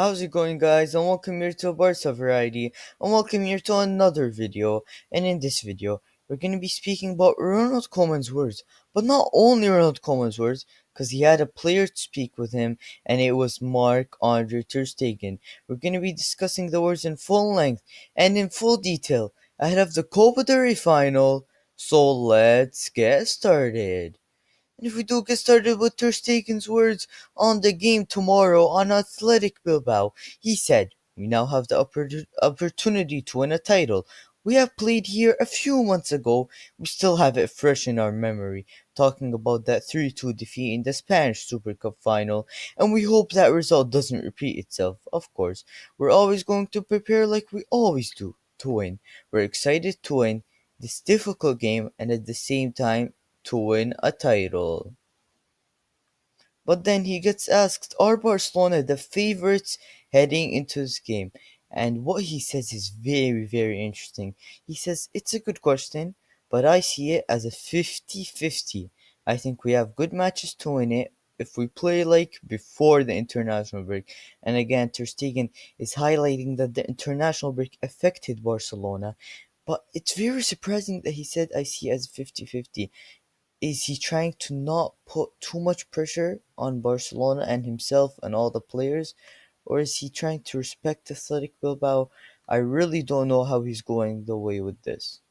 How's it going, guys? And welcome here to Barca Variety, and welcome here to another video. And in this video, we're going to be speaking about Ronald Koeman's words, but not only Ronald Koeman's words, because he had a player to speak with him, and it was Marc-Andre ter Stegen. We're going to be discussing the words in full length and in full detail ahead of the Copa del Rey final. So let's get started. And if we do get started with Ter Stegen's words on the game tomorrow on Athletic Bilbao, he said, "We now have the opportunity to win a title. We have played here a few months ago. We still have it fresh in our memory, talking about that 3-2 defeat in the Spanish Super Cup final, and we hope that result doesn't repeat itself. Of course, we're always going to prepare like we always do to win. We're excited to win this difficult game and at the same time to win a title." But then he gets asked, are Barcelona the favorites heading into this game? And what he says is very, very interesting. He says, it's a good question, but I see it as a 50-50. I think we have good matches to win it if we play like before the international break. And again, Ter Stegen is highlighting that the international break affected Barcelona. But it's very surprising that he said, I see it as 50-50. Is he trying to not put too much pressure on Barcelona and himself and all the players? Or is he trying to respect Athletic Bilbao? I really don't know how he's going the way with this.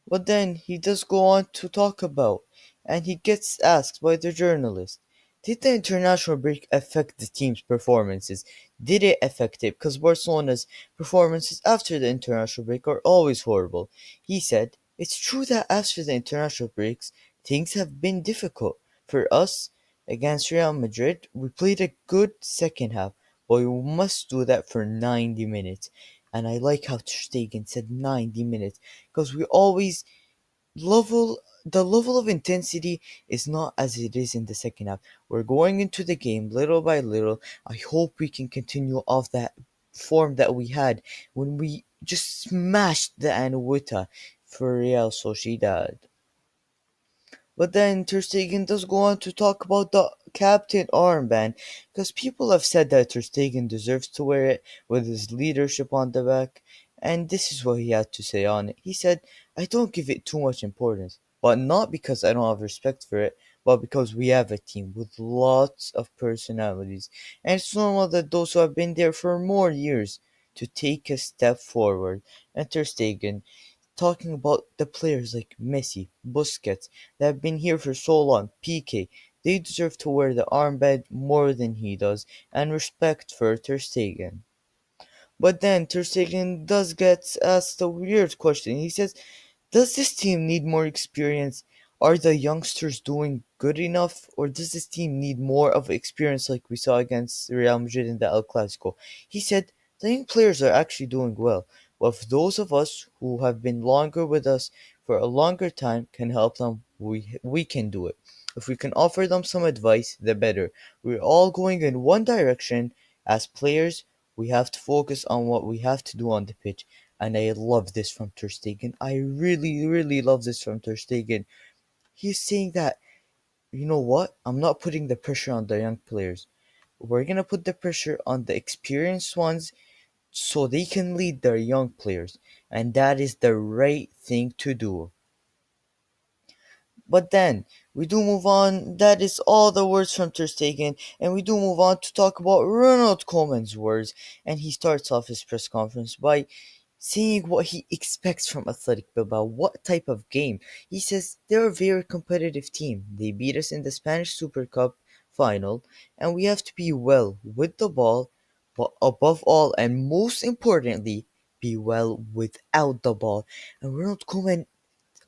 But then he does go on to talk about, and he gets asked by the journalist, did the international break affect the team's performances? Did it affect it? Because Barcelona's performances after the international break are always horrible. He said, it's true that after the international breaks, things have been difficult. For us, against Real Madrid, we played a good second half, but we must do that for 90 minutes. And I like how Ter Stegen said 90 minutes because we always level of intensity is not as it is in the second half. We're going into the game little by little. I hope we can continue off that form that we had when we just smashed the Anuita for Real Sociedad. But then Ter Stegen does go on to talk about the captain armband, because people have said that Ter Stegen deserves to wear it with his leadership on the back, and this is what he had to say on it. He said, I don't give it too much importance, but not because I don't have respect for it, but because we have a team with lots of personalities, and it's normal that those who have been there for more years to take a step forward. And Ter Stegen talking about the players like Messi, Busquets, that have been here for so long, PK, they deserve to wear the armband more than he does, and respect for Ter Stegen. But then Ter Stegen does get asked a weird question. He says, does this team need more experience? Are the youngsters doing good enough? Or does this team need more of experience like we saw against Real Madrid in the El Clasico? He said, the young players are actually doing well. But if those of us who have been longer with us for a longer time can help them, we can do it. If we can offer them some advice, the better. We're all going in one direction. As players, we have to focus on what we have to do on the pitch, and I love this from Ter Stegen. I really, really love this from Ter Stegen. He's saying that, you know what? I'm not putting the pressure on the young players. We're gonna put the pressure on the experienced ones so they can lead their young players, and that is the right thing to do. But then we do move on. That is all the words from Ter Stegen, and we do move on to talk about Ronald Koeman's words. And he starts off his press conference by saying what he expects from Athletic Bilbao, what type of game. He says they're a very competitive team. They beat us in the Spanish Super Cup final, and we have to be well with the ball, but above all and most importantly, be well without the ball. And Ronald Koeman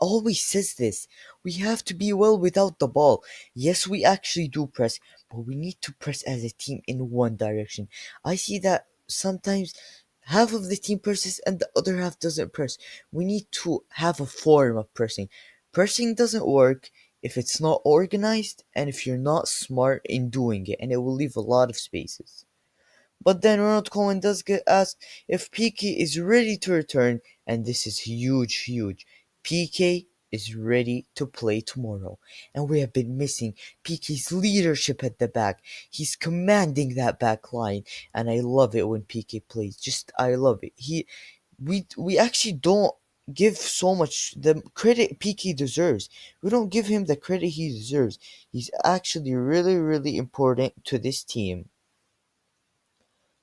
always says this. We have to be well without the ball. Yes, we actually do press, but we need to press as a team in one direction. I see that sometimes half of the team presses and the other half doesn't press. We need to have a form of pressing. Pressing doesn't work if it's not organized and if you're not smart in doing it, and it will leave a lot of spaces. But then Ronald Koeman does get asked if PK is ready to return, and this is huge, huge. PK is ready to play tomorrow, and we have been missing Pique's leadership at the back. He's commanding that back line, and I love it when Pique plays. Just I love it. We actually don't give so much the credit Piqué deserves. We don't give him the credit he deserves. He's actually really, really important to this team.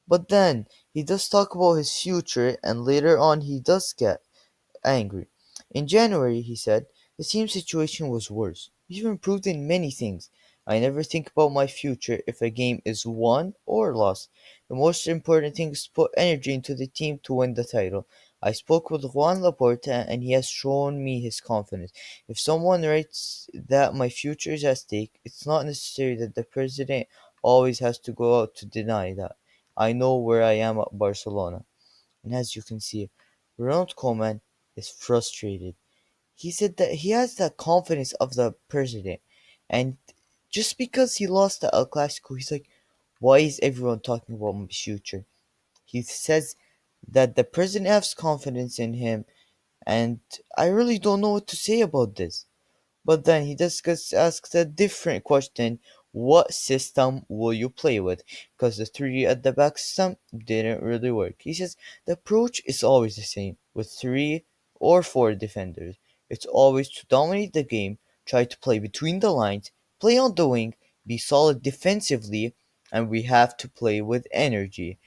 But then he does talk about his future, and later on he does get angry. In January, he said, the team situation was worse. We've improved in many things. I never think about my future if a game is won or lost. The most important thing is to put energy into the team to win the title. I spoke with Juan Laporta and he has shown me his confidence. If someone writes that my future is at stake, it's not necessary that the president always has to go out to deny that. I know where I am at Barcelona. And as you can see, Ronald Koeman is frustrated. He said that he has the confidence of the president, and just because he lost the El Clasico, he's like, why is everyone talking about my future? He says that the president has confidence in him, and I really don't know what to say about this. But then he asks a different question. What system will you play with? Because the three at the back system didn't really work. He says the approach is always the same with three or four defenders. It's always to dominate the game, try to play between the lines, play on the wing, be solid defensively, and we have to play with energy.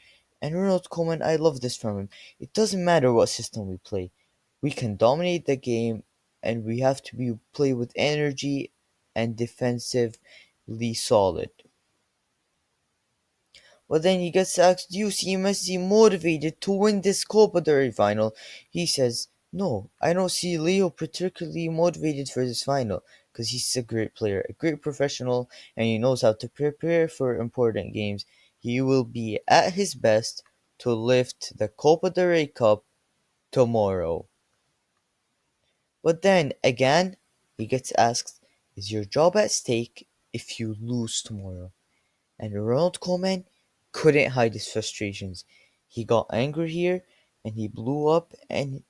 And Ronald Koeman, I love this from him. It doesn't matter what system we play. We can dominate the game and we have to be play with energy and defensively solid. But then he gets asked, do you see Messi motivated to win this Copa del Rey final? He says, no, I don't see Leo particularly motivated for this final because he's a great player, a great professional, and he knows how to prepare for important games. He will be at his best to lift the Copa del Rey Cup tomorrow. But then again, he gets asked, is your job at stake if you lose tomorrow? And Ronald Koeman couldn't hide his frustrations. He got angry here and he blew up, and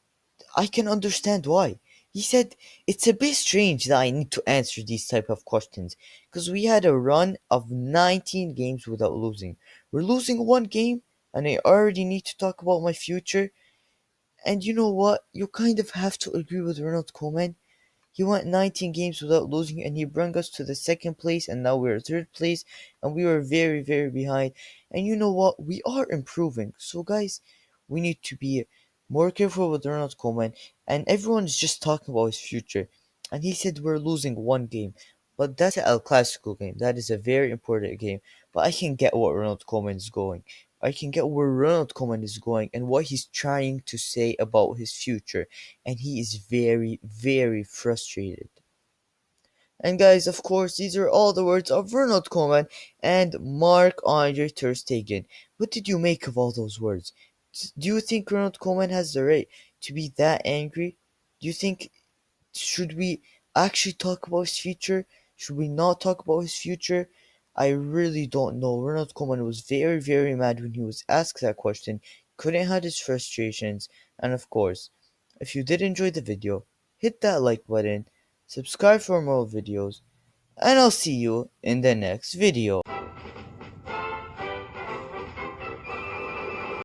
I can understand why. He said, it's a bit strange that I need to answer these type of questions because we had a run of 19 games without losing. We're losing one game and I already need to talk about my future. And you know what? You kind of have to agree with Ronald Koeman. He went 19 games without losing and he brought us to the second place, and now we're third place and we were very, very behind. And you know what? We are improving. So guys, we need to be more careful with Ronald Koeman, and everyone's just talking about his future. And he said we're losing one game. But that's an El Clasico game. That is a very important game. But I can get what Ronald Koeman is going. I can get where Ronald Koeman is going and what he's trying to say about his future, and he is very, very frustrated. And guys, of course, these are all the words of Ronald Koeman and Marc-Andre Ter Stegen. What did you make of all those words? Do you think Ronald Koeman has the right to be that angry? Do you think should we actually talk about his future? Should we not talk about his future? I really don't know. Ronald Koeman was very, very mad when he was asked that question, couldn't hide his frustrations, and of course, if you did enjoy the video, hit that like button, subscribe for more videos, and I'll see you in the next video.